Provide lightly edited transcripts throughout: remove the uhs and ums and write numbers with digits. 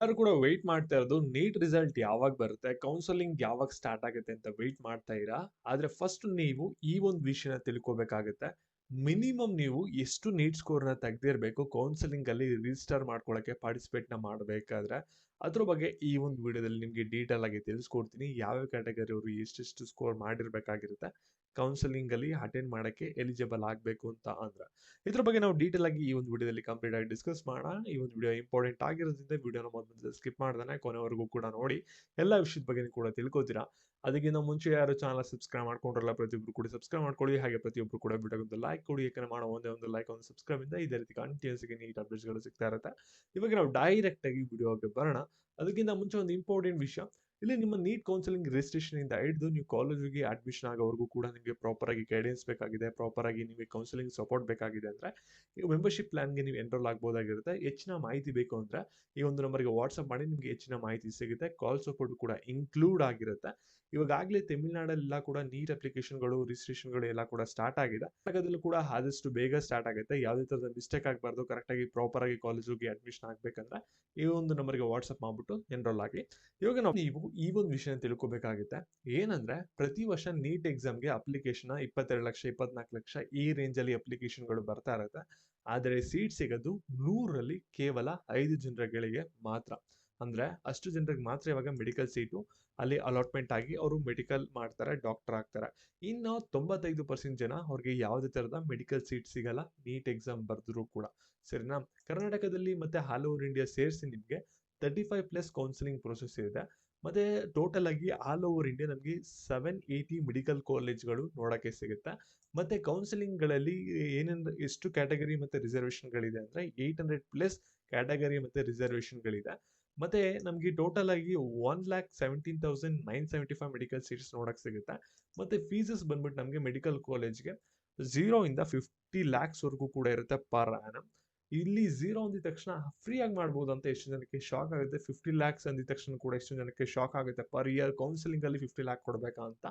ಎಲ್ಲರೂ ಕೂಡ ವೆಯ್ಟ್ ಮಾಡ್ತಾ ಇರೋದು ನೀಟ್ ರಿಸಲ್ಟ್ ಯಾವಾಗ ಬರುತ್ತೆ, ಕೌನ್ಸೆಲಿಂಗ್ ಯಾವಾಗ ಸ್ಟಾರ್ಟ್ ಆಗುತ್ತೆ ಅಂತ ವೆಯ್ಟ್ ಮಾಡ್ತಾ ಇರಾ. ಆದ್ರೆ ಫಸ್ಟ್ ನೀವು ಈ ಒಂದು ವಿಷಯನ ತಿಳ್ಕೊಬೇಕಾಗುತ್ತೆ. ಮಿನಿಮಮ್ ನೀವು ಎಷ್ಟು ನೀಟ್ ಸ್ಕೋರ್ನ ತೆಗ್ದಿರ್ಬೇಕು ಕೌನ್ಸೆಲಿಂಗ್ ಅಲ್ಲಿ ರಿಜಿಸ್ಟರ್ ಮಾಡ್ಕೊಳಕ್ಕೆ ಪಾರ್ಟಿಸಿಪೇಟ್ ನ ಮಾಡಬೇಕಾದ್ರೆ. ಅದ್ರ ಬಗ್ಗೆ ಈ ಒಂದು ವಿಡಿಯೋದಲ್ಲಿ ನಿಮ್ಗೆ ಡೀಟೇಲ್ ಆಗಿ ತಿಳಿಸ್ಕೊಡ್ತೀನಿ. ಯಾವ್ಯಾವ ಕ್ಯಾಟಗರಿ ಅವರು ಎಷ್ಟೆಷ್ಟು ಸ್ಕೋರ್ ಮಾಡಿರ್ಬೇಕಾಗಿರುತ್ತೆ ಕೌನ್ಸೆಲಿಂಗ್ ಅಲ್ಲಿ ಅಟೆಂಡ್ ಮಾಡಕ್ಕೆ ಎಲಿಜಿಬಲ್ ಆಗ್ಬೇಕು ಅಂತ ಅಂದ್ರೆ. ಇದ್ರ ಬಗ್ಗೆ ನಾವು ಡೀಟೇಲ್ ಆಗಿ ಈ ಒಂದು ವಿಡಿಯೋದಲ್ಲಿ ಕಂಪ್ಲೀಟ್ ಆಗಿ ಡಿಸ್ಕಸ್ ಮಾಡೋಣ. ಈ ಒಂದು ವಿಡಿಯೋ ಇಂಪಾರ್ಟೆಂಟ್ ಆಗಿರೋದ್ರಿಂದ ವಿಡಿಯೋನ ಮೊದಲು ಸ್ಕಿಪ್ ಮಾಡ್ದಾನೆ ಕೊನೆವರೆಗೂ ಕೂಡ ನೋಡಿ ಎಲ್ಲ ವಿಷಯದ ಬಗ್ಗೆ ಕೂಡ ತಿಳ್ಕೊತೀರಾ. ಅದಕ್ಕಿಂತ ಮುಂಚೆ ಯಾರು ಚಾನಲ್ ಸಬ್ಸ್ಕ್ರೈಬ್ ಮಾಡ್ಕೊಂಡಿರಲ್ಲ ಪ್ರತಿಯೊಬ್ರು ಕೂಡ ಸಬ್ಸ್ಕ್ರೈಬ್ ಮಾಡ್ಕೊಳ್ಳಿ. ಹಾಗೆ ಪ್ರತಿಯೊಬ್ರು ಕೂಡ ವಿಡಿಯೋಗೊಂದು ಲೈಕ್ ಕೊಡಿ. ಯಾಕಂದ್ರೆ ಮಾಡೋ ಒಂದೇ ಒಂದು ಲೈಕ್ ಒಂದು ಸಬ್ಸ್ಕ್ರೈಬ್ ಇಂದ ಇದೇ ರೀತಿ ಕಂಟಿನ್ಯೂಸ್ ಆಗಿ ನೀಟ್ ಅಪ್ಡೇಟ್ಸ್ಗಳು ಸಿಗ್ತಾ ಇರುತ್ತೆ. ಇವಾಗ ನಾವು ಡೈರೆಕ್ಟ್ ಆಗಿ ವಿಡಿಯೋಗೆ ಬರೋಣ. ಅದಕ್ಕಿಂತ ಮುಂಚೆ ಒಂದು ಇಂಪಾರ್ಟೆಂಟ್ ವಿಷಯ, ಇಲ್ಲಿ ನಿಮ್ಮ ನೀಟ್ ಕೌನ್ಸಿಲಿಂಗ್ ರಿಜಿಸ್ಟ್ರೇಷನ್ ಇಂದ ಹಿಡಿದು ನೀವು ಕಾಲೇಜಿಗೆ ಅಡ್ಮಿಷನ್ ಆಗೋವರೆಗೂ ಕೂಡ ನಿಮಗೆ ಪ್ರಾಪರ್ ಆಗಿ ಗೈಡೆನ್ಸ್ ಬೇಕಾಗಿದೆ, ಪ್ರಾಪರ್ ಆಗಿ ನಿಮಗೆ ಕೌನ್ಸಿಲಿಂಗ್ ಸಪೋರ್ಟ್ ಬೇಕಾಗಿದೆ ಅಂದ್ರೆ ಈಗ ಮೆಂಬರ್ಶಿಪ್ ಪ್ಲಾನ್ಗೆ ನೀವು ಎನ್ರೋಲ್ ಆಗ್ಬೋದಾಗಿರುತ್ತೆ. ಹೆಚ್ಚಿನ ಮಾಹಿತಿ ಬೇಕು ಅಂದ್ರೆ ಈ ಒಂದು ನಂಬರ್ಗೆ ವಾಟ್ಸ್ಆಪ್ ಮಾಡಿ ನಿಮಗೆ ಹೆಚ್ಚಿನ ಮಾಹಿತಿ ಸಿಗುತ್ತೆ. ಕಾಲ್ ಸಪೋರ್ಟ್ ಕೂಡ ಇನ್ಕ್ಲೂಡ್ ಆಗಿರುತ್ತೆ. ಇವಾಗಲೇ ತಮಿಳುನಾಡೆಲ್ಲ ಕೂಡ ನೀಟ್ ಅಪ್ಲಿಕೇಶನ್ಗಳು ರಿಜಿಸ್ಟ್ರೇಷನ್ಗಳು ಎಲ್ಲ ಕೂಡ ಸ್ಟಾರ್ಟ್ ಆಗಿದೆ. ಕರ್ನಾಟಕದಲ್ಲೂ ಕೂಡ ಆದಷ್ಟು ಬೇಗ ಸ್ಟಾರ್ಟ್ ಆಗುತ್ತೆ. ಯಾವುದೇ ತರದ ಮಿಸ್ಟೇಕ್ ಆಗಬಾರ್ದು, ಕರೆಕ್ಟ್ ಆಗಿ ಪ್ರಾಪರ್ ಆಗಿ ಕಾಲೇಜಿಗೆ ಅಡ್ಮಿಷನ್ ಆಗ್ಬೇಕಂದ್ರೆ ಈ ಒಂದು ನಂಬರ್ಗೆ ವಾಟ್ಸ್ಆಪ್ ಮಾಡ್ಬಿಟ್ಟು ಎನ್ರೋಲ್ ಆಗಿ. ಇವಾಗ ನೀವು ಈ ಒಂದು ವಿಷಯ ತಿಳ್ಕೊಬೇಕಾಗುತ್ತೆ. ಏನಂದ್ರೆ ಪ್ರತಿ ವರ್ಷ ನೀಟ್ ಎಕ್ಸಾಮ್ಗೆ ಅಪ್ಲಿಕೇಶನ್ 22 ಲಕ್ಷ 24 ಲಕ್ಷ ಈ ರೇಂಜ್ ಅಲ್ಲಿ ಅಪ್ಲಿಕೇಶನ್ಗಳು ಬರ್ತಾ ಇರುತ್ತೆ. ಆದರೆ ಸೀಟ್ ಸಿಗೋದು 100ರಲ್ಲಿ ಕೇವಲ 5 ಜನರಿಗೆ ಮಾತ್ರ. ಅಂದ್ರೆ ಅಷ್ಟು ಜನರಿಗೆ ಮಾತ್ರ ಇವಾಗ ಮೆಡಿಕಲ್ ಸೀಟು ಅಲ್ಲಿ ಅಲಾಟ್ಮೆಂಟ್ ಆಗಿ ಅವರು ಮೆಡಿಕಲ್ ಮಾಡ್ತಾರೆ, ಡಾಕ್ಟರ್ ಆಗ್ತಾರೆ. ಇನ್ನು 95% ಜನ ಅವ್ರಿಗೆ ಯಾವುದೇ ತರದ ಮೆಡಿಕಲ್ ಸೀಟ್ ಸಿಗಲ್ಲ ನೀಟ್ ಎಕ್ಸಾಮ್ ಬರ್ದ್ರು ಕೂಡ. ಸರಿನಾ? ಕರ್ನಾಟಕದಲ್ಲಿ ಮತ್ತೆ ಆಲ್ ಓವರ್ ಇಂಡಿಯಾ ಸೇರಿಸಿ ನಿಮ್ಗೆ 35+ ಕೌನ್ಸಿಲಿಂಗ್ ಪ್ರೊಸೆಸ್ ಇದೆ. ಮತ್ತೆ ಟೋಟಲ್ ಆಗಿ ಆಲ್ ಓವರ್ ಇಂಡಿಯಾ ನಮಗೆ 780 ಮೆಡಿಕಲ್ ಕಾಲೇಜ್ಗಳು ನೋಡಕ್ಕೆ ಸಿಗುತ್ತೆ. ಮತ್ತೆ ಕೌನ್ಸಿಲಿಂಗ್ ಗಳಲ್ಲಿ ಏನೇನು ಎಷ್ಟು ಕ್ಯಾಟಗರಿ ಮತ್ತೆ ರಿಸರ್ವೇಶನ್ ಗಳಿದೆ ಅಂದ್ರೆ 800+ ಕ್ಯಾಟಗರಿ ಮತ್ತೆ ರಿಸರ್ವೇಶನ್ ಗಳಿದೆ. ಮತ್ತೆ ನಮ್ಗೆ ಟೋಟಲ್ ಆಗಿ 1,17,975 ಮೆಡಿಕಲ್ ಸೀಟ್ಸ್ ನೋಡಕ್ ಸಿಗುತ್ತೆ. ಮತ್ತೆ ಫೀಸಸ್ ಬಂದ್ಬಿಟ್ಟು ನಮ್ಗೆ ಮೆಡಿಕಲ್ ಕಾಲೇಜ್ಗೆ 0 ಇಂದ 50 lakhs ವರೆಗೂ ಕೂಡ ಇರುತ್ತೆ ಪರ್ ಆನಮ್. ಇಲ್ಲಿ 0 ಅಂದಿದ ತಕ್ಷಣ ಫ್ರೀ ಆಗಿ ಮಾಡ್ಬೋದು ಅಂತ ಎಷ್ಟು ಜನಕ್ಕೆ ಶಾಕ್ ಆಗುತ್ತೆ. 50 lakhs ಅಂದಿದ ತಕ್ಷಣ ಕೂಡ ಎಷ್ಟು ಜನಕ್ಕೆ ಶಾಕ್ ಆಗುತ್ತೆ. ಪರ್ ಇಯರ್ ಕೌನ್ಸಿಲಿಂಗ್ ಅಲ್ಲಿ 50 lakh ಕೊಡ್ಬೇಕಾ ಅಂತ.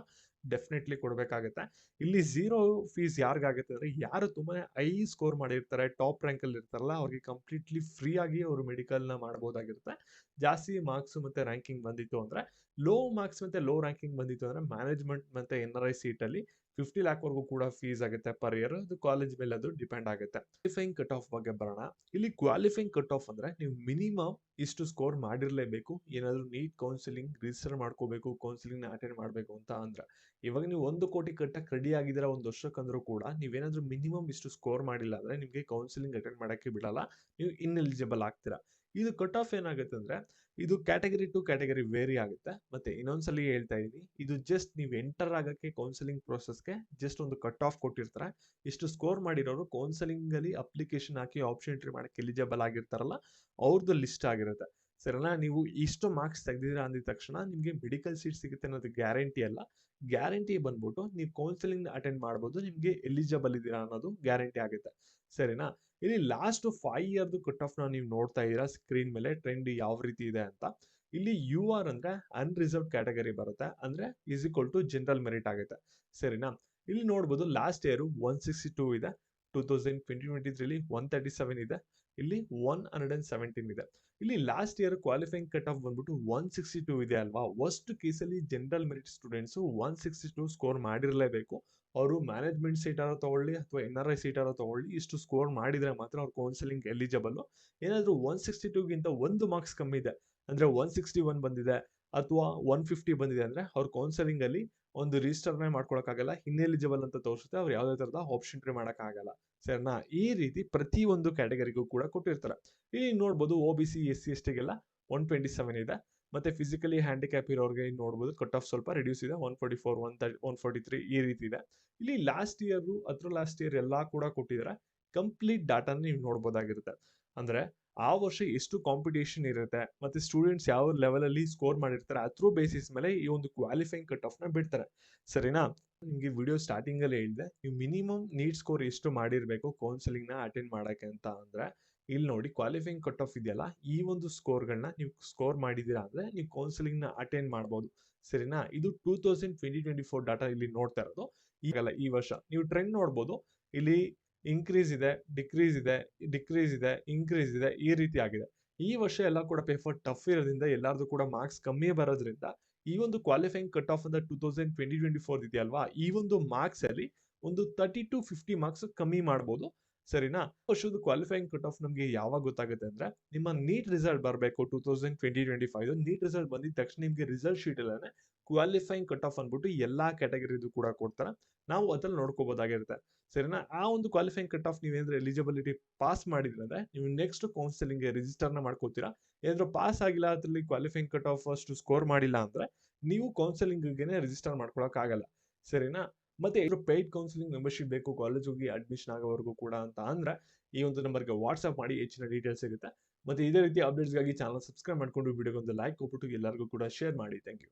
ಡೆಫಿನೆಟ್ಲಿ ಕೊಡ್ಬೇಕಾಗತ್ತೆ. ಇಲ್ಲಿ 0 ಫೀಸ್ ಯಾರಿಗಾಗುತ್ತೆ ಅಂದ್ರೆ ಯಾರು ತುಂಬಾನೇ ಹೈ ಸ್ಕೋರ್ ಮಾಡಿರ್ತಾರೆ, ಟಾಪ್ ರ್ಯಾಂಕ್ ಅಲ್ಲಿ ಇರ್ತಾರಲ್ಲ ಅವ್ರಿಗೆ ಕಂಪ್ಲೀಟ್ಲಿ ಫ್ರೀ ಆಗಿ ಅವರು ಮೆಡಿಕಲ್ ನ ಮಾಡಬಹುದಾಗಿರುತ್ತೆ. ಜಾಸ್ತಿ ಮಾರ್ಕ್ಸ್ ಮತ್ತೆ ರ್ಯಾಂಕಿಂಗ್ ಬಂದಿತ್ತು ಅಂದ್ರೆ, ಲೋ ಮಾರ್ಕ್ಸ್ ಮತ್ತೆ ಲೋ ರ್ಯಾಂಕಿಂಗ್ ಬಂದಿತ್ತು ಅಂದ್ರೆ ಮ್ಯಾನೇಜ್ಮೆಂಟ್ ಮತ್ತೆ NRI ಸೀಟ್ ಅಲ್ಲಿ 50 lakh ವರೆಗೂ ಕೂಡ ಫೀಸ್ ಆಗುತ್ತೆ ಪರ್ ಇಯರ್. ಅದು ಕಾಲೇಜ್ ಮೇಲೆ ಅದು ಡಿಪೆಂಡ್ ಆಗುತ್ತೆ. ಕ್ವಾಲಿಫೈಯಿಂಗ್ ಕಟ್ ಆಫ್ ಬಗ್ಗೆ ಬರೋಣ. ಇಲ್ಲಿ ಕ್ವಾಲಿಫೈಯಿಂಗ್ ಕಟ್ ಆಫ್ ಅಂದ್ರೆ ನೀವು ಮಿನಿಮಮ್ ಇಷ್ಟು ಸ್ಕೋರ್ ಮಾಡಿರ್ಲೇಬೇಕು ಏನಾದ್ರು ನೀಟ್ ಕೌನ್ಸಿಲಿಂಗ್ ರಿಜಿಸ್ಟರ್ ಮಾಡ್ಕೋಬೇಕು, ಕೌನ್ಸಿಲಿಂಗ್ ನ ಅಟೆಂಡ್ ಮಾಡ್ಬೇಕು ಅಂತ ಅಂದ್ರೆ. ಇವಾಗ ನೀವು 1 ಕೋಟಿ ಕಟ್ಟಕ್ಕೆ ರೆಡಿ ಆಗಿದ್ದೀರಾ ಒಂದು ವರ್ಷಕ್ಕಂದ್ರೂ ಕೂಡ ನೀವೇನಾದ್ರೂ ಮಿನಿಮಮ್ ಇಷ್ಟು ಸ್ಕೋರ್ ಮಾಡಿಲ್ಲ ಅಂದ್ರೆ ನಿಮ್ಗೆ ಕೌನ್ಸಿಲಿಂಗ್ ಅಟೆಂಡ್ ಮಾಡಕ್ಕೆ ಬಿಡಲ್ಲ, ನೀವು ಇನ್ಎಲಿಜಿಬಲ್ ಆಗ್ತೀರಾ. ಇದು ಕಟ್ ಆಫ್ ಏನಾಗುತ್ತೆ ಅಂದ್ರೆ ಇದು ಕ್ಯಾಟಗರಿ ಟು ಕ್ಯಾಟಗರಿ ವೇರಿ ಆಗುತ್ತೆ. ಮತ್ತೆ ಇನ್ನೊಂದ್ಸಲಿ ಹೇಳ್ತಾ ಇದೀನಿ, ಇದು ಜಸ್ಟ್ ನೀವು ಎಂಟರ್ ಆಗಕ್ಕೆ ಕೌನ್ಸಿಲಿಂಗ್ ಪ್ರೋಸೆಸ್ಗೆ ಜಸ್ಟ್ ಒಂದು ಕಟ್ ಆಫ್ ಕೊಟ್ಟಿರ್ತಾರೆ. ಇಷ್ಟು ಸ್ಕೋರ್ ಮಾಡಿರೋರು ಕೌನ್ಸಿಲಿಂಗ್ ಅಲ್ಲಿ ಅಪ್ಲಿಕೇಶನ್ ಹಾಕಿ ಆಪ್ಷನ್ ಎಂಟ್ರಿ ಮಾಡಕ್ಕೆ ಎಲಿಜಿಬಲ್ ಆಗಿರ್ತಾರಲ್ಲ ಅವ್ರದ್ದು ಲಿಸ್ಟ್ ಆಗಿರುತ್ತೆ. ಸರಿನಾ? ನೀವು ಇಷ್ಟು ಮಾರ್ಕ್ಸ್ ತೆಗ್ದಿದ್ದೀರಾ ಅಂದಿದ ತಕ್ಷಣ ನಿಮ್ಗೆ ಮೆಡಿಕಲ್ ಸೀಟ್ ಸಿಗುತ್ತೆ ಅನ್ನೋದು ಗ್ಯಾರಂಟಿ ಅಲ್ಲ. ಗ್ಯಾರಂಟಿ ಬಂದ್ಬಿಟ್ಟು ನೀವು ಕೌನ್ಸಿಲಿಂಗ್ ಅಟೆಂಡ್ ಮಾಡ್ಬೋದು, ನಿಮ್ಗೆ ಎಲಿಜಿಬಲ್ ಇದ್ದೀರಾ ಅನ್ನೋದು ಗ್ಯಾರಂಟಿ ಆಗುತ್ತೆ. ಸರಿನಾ? ಇಲ್ಲಿ ಲಾಸ್ಟ್ 5 ಇಯರ್ದು ಕಟ್ ಆಫ್ ನೀವು ನೋಡ್ತಾ ಇದ್ದೀರಾ ಸ್ಕ್ರೀನ್ ಮೇಲೆ ಟ್ರೆಂಡ್ ಯಾವ ರೀತಿ ಇದೆ ಅಂತ. ಇಲ್ಲಿ UR ಅಂದ್ರೆ ಅನ್ರಿಸರ್ವ್ಡ್ ಕ್ಯಾಟಗರಿ ಬರುತ್ತೆ, ಅಂದ್ರೆ is equal to general merit ಆಗುತ್ತೆ. ಸರಿನಾ? ಇಲ್ಲಿ ನೋಡ್ಬೋದು ಲಾಸ್ಟ್ ಇಯರ್ 162 ಇದೆ, 2023 137 ಇದೆ, ಇಲ್ಲಿ 117 ಇದೆ. ಇಲ್ಲಿ last year qualifying cut off ಬಂದ್ಬಿಟ್ಟು 162 ಇದೆ ಅಲ್ವಾ. ವರ್ಸ್ಟ್ ಕೇಸಲ್ಲಿ ಜನರಲ್ ಮೆರಿಟ್ ಸ್ಟೂಡೆಂಟ್ಸ್ 162 ಸ್ಕೋರ್ ಮಾಡಿರ್ಲೇಬೇಕು. ಅವರು ಮ್ಯಾನೇಜ್ಮೆಂಟ್ ಸೀಟ್ ಆರೋ ತಗೊಳ್ಳಿ ಅಥವಾ NRI ಸೀಟ್ ಆರೋ ತಗೊಳ್ಳಿ, ಇಷ್ಟು ಸ್ಕೋರ್ ಮಾಡಿದ್ರೆ ಮಾತ್ರ ಅವ್ರು ಕೌನ್ಸಿಲಿಂಗ್ ಎಲಿಜಿಬಲ್. ಏನಾದ್ರು 162ಗಿಂತ ಒಂದು ಮಾರ್ಕ್ಸ್ ಕಮ್ಮಿ ಇದೆ ಅಂದ್ರೆ 161 ಬಂದಿದೆ ಅಥವಾ 150 ಬಂದಿದೆ ಅಂದ್ರೆ ಅವ್ರ ಕೌನ್ಸಿಲಿಂಗ್ ಅಲ್ಲಿ ಒಂದು ರಿಜಿಸ್ಟರ್ನೇ ಮಾಡ್ಕೊಳಕ್ಕಾಗಲ್ಲ, ಇನ್ಎಲಿಜಿಬಲ್ ಅಂತ ತೋರಿಸುತ್ತೆ. ಅವ್ರು ಯಾವುದೇ ತರದ ಆಪ್ಷನ್ ಟ್ರೈ ಮಾಡಕ್ ಆಗಲ್ಲ. ಸರಿನಾ? ಈ ರೀತಿ ಪ್ರತಿ ಒಂದು ಕ್ಯಾಟಗರಿಗೂ ಕೂಡ ಕೊಟ್ಟಿರ್ತಾರೆ. ಇಲ್ಲಿ ನೋಡ್ಬೋದು OBC SC STಗೆಲ್ಲ 127 ಇದೆ. ಮತ್ತೆ ಫಿಸಿಕಲಿ ಹ್ಯಾಂಡಿಕ್ಯಾಪ್ ಇರೋರಿಗೆ ನೋಡ್ಬೋದು ಕಟ್ ಆಫ್ ಸ್ವಲ್ಪ ರಿಡ್ಯೂಸ್ ಇದೆ, 144 143 ಈ ರೀತಿ ಇದೆ. ಇಲ್ಲಿ ಲಾಸ್ಟ್ ಇಯರ್ ಎಲ್ಲಾ ಕೂಡ ಕೊಟ್ಟಿದ್ದಾರೆ. ಕಂಪ್ಲೀಟ್ ಡಾಟಾನ ನೀವು ನೋಡ್ಬೋದಾಗಿರುತ್ತೆ. ಅಂದ್ರೆ ಆ ವರ್ಷ ಎಷ್ಟು ಕಾಂಪಿಟೇಷನ್ ಇರುತ್ತೆ ಮತ್ತೆ ಸ್ಟೂಡೆಂಟ್ಸ್ ಯಾವ ಲೆವೆಲ್ ಅಲ್ಲಿ ಸ್ಕೋರ್ ಮಾಡಿರ್ತಾರೆ ಅದ್ರ ಬೇಸಿಸ್ ಮೇಲೆ ಈ ಒಂದು ಕ್ವಾಲಿಫೈಯಿಂಗ್ ಕಟ್ ಆಫ್ ನ ಬಿಡ್ತಾರೆ. ಸರಿನಾ? ನಿಮ್ಗೆ ವಿಡಿಯೋ ಸ್ಟಾರ್ಟಿಂಗ್ ಅಲ್ಲಿ ಹೇಳಿದೆ ನೀವು ಮಿನಿಮಮ್ ನೀಟ್ ಸ್ಕೋರ್ ಎಷ್ಟು ಮಾಡಿರ್ಬೇಕು ಕೌನ್ಸಿಲಿಂಗ್ ನ ಅಟೆಂಡ್ ಮಾಡಕ್ಕೆ ಅಂತ. ಅಂದ್ರೆ ಇಲ್ಲಿ ನೋಡಿ ಕ್ವಾಲಿಫೈಯಿಂಗ್ ಕಟ್ ಆಫ್ ಇದೆಯಲ್ಲ, ಈ ಒಂದು ಸ್ಕೋರ್ಗಳನ್ನ ನೀವು ಸ್ಕೋರ್ ಮಾಡಿದೀರಾ ಅಂದ್ರೆ ನೀವು ಕೌನ್ಸಿಲಿಂಗ್ ನ ಅಟೆಂಡ್ ಮಾಡ್ಬೋದು. ಸರಿನಾ? ಇದು 2024 ಡಾಟಾ ಇಲ್ಲಿ ನೋಡ್ತಾ ಇರೋದು. ಈಗಲ್ಲ ಈ ವರ್ಷ ನೀವು ಟ್ರೆಂಡ್ ನೋಡ್ಬೋದು. ಇಲ್ಲಿ ಇನ್ಕ್ರೀಸ್ ಇದೆ, ಡಿಕ್ರೀಸ್ ಇದೆ, ಡಿಕ್ರೀಸ್ ಇದೆ, ಇನ್ಕ್ರೀಸ್ ಇದೆ, ಈ ರೀತಿ ಆಗಿದೆ. ಈ ವರ್ಷ ಎಲ್ಲ ಕೂಡ ಪೇಪರ್ ಟಫ್ ಇರೋದ್ರಿಂದ ಎಲ್ಲಾರ್ದು ಕೂಡ ಮಾರ್ಕ್ಸ್ ಕಮ್ಮಿ ಬರೋದ್ರಿಂದ ಈ ಒಂದು ಕ್ವಾಲಿಫೈಯಿಂಗ್ ಕಟ್ ಆಫ್ ಅಂತ 2024 ಇದೆಯಲ್ವಾ, ಈ ಒಂದು ಮಾರ್ಕ್ಸ್ ಅಲ್ಲಿ ಒಂದು 30 to 50 ಮಾರ್ಕ್ಸ್ ಕಮ್ಮಿ ಮಾಡ್ಬೋದು. ಸರಿನಾ? ವರ್ಷದ ಕ್ವಾಲಿಫೈಯಿಂಗ್ ಕಟ್ ಆಫ್ ನಮ್ಗೆ ಯಾವಾಗ ಗೊತ್ತಾಗುತ್ತೆ ಅಂದ್ರೆ, ನಿಮ್ಮ ನೀಟ್ ರಿಸಲ್ಟ್ ಬರಬೇಕು 2025 ನೀಟ್ ರಿಸಲ್ಟ್ ಬಂದಿದ ತಕ್ಷಣ ನಿಮ್ಗೆ ರಿಸಲ್ಟ್ ಶೀಟ್ ಅಲ್ಲೇ ಕ್ವಾಲಿಫೈಯಿಂಗ್ ಕಟ್ ಆಫ್ ಅಂದ್ಬಿಟ್ಟು ಎಲ್ಲಾ ಕ್ಯಾಟಗರಿದು ಕೂಡ ಕೊಡ್ತಾರೆ. ನಾವು ಅದ್ರಲ್ಲಿ ನೋಡ್ಕೋಬಹುದಾಗಿರುತ್ತೆ. ಸರಿನಾ? ಆ ಒಂದು ಕ್ವಾಲಿಫೈಯಿಂಗ್ ಕಟ್ ಆಫ್ ನೀವೇನಾದ್ರೂ ಎಲಿಜಿಬಿಲಿಟಿ ಪಾಸ್ ಮಾಡಿದ್ರೆ ನೀವು ನೆಕ್ಸ್ಟ್ ಕೌನ್ಸಿಲಿಂಗ್ ರಿಜಿಸ್ಟರ್ನ ಮಾಡ್ಕೋತೀರಾ. ಏನಾದ್ರೂ ಪಾಸ್ ಆಗಿಲ್ಲ, ಅದ್ರಲ್ಲಿ ಕ್ವಾಲಿಫೈಯಿಂಗ್ ಕಟ್ ಆಫ್ ಅಷ್ಟು ಸ್ಕೋರ್ ಮಾಡಿಲ್ಲ ಅಂದ್ರೆ ನೀವು ಕೌನ್ಸಿಲಿಂಗ್ಗೆ ರಿಜಿಸ್ಟರ್ ಮಾಡ್ಕೊಳಕ್ ಆಗಲ್ಲ. ಸರಿನಾ? ಮತ್ತೆ ಪೇಯ್ಡ್ ಕೌನ್ಸಿಲಿಂಗ್ ಮೆಂಬರ್ಶಿಪ್ ಬೇಕು ಕಾಲೇಜ್ ಹೋಗಿ ಅಡ್ಮಿಷನ್ ಆಗೋವರೆಗೂ ಕೂಡ ಅಂತ ಅಂದ್ರೆ ಈ ಒಂದು ನಂಬರ್ಗೆ ವಾಟ್ಸ್ಆಪ್ ಮಾಡಿ, ಹೆಚ್ಚಿನ ಡೀಟೇಲ್ಸ್ ಸಿಗುತ್ತೆ. ಮತ್ತೆ ಇದೇ ರೀತಿ ಅಪ್ಡೇಟ್ಸ್ಗಾಗಿ ಚಾನಲ್ ಸಬ್ಸ್ಕ್ರೈಬ್ ಮಾಡ್ಕೊಂಡು ವಿಡಿಯೋಗೊಂದು ಲೈಕ್ ಕೊಟ್ಬಿಟ್ಟು ಎಲ್ಲರಿಗೂ ಕೂಡ ಶೇರ್ ಮಾಡಿ. Thank you.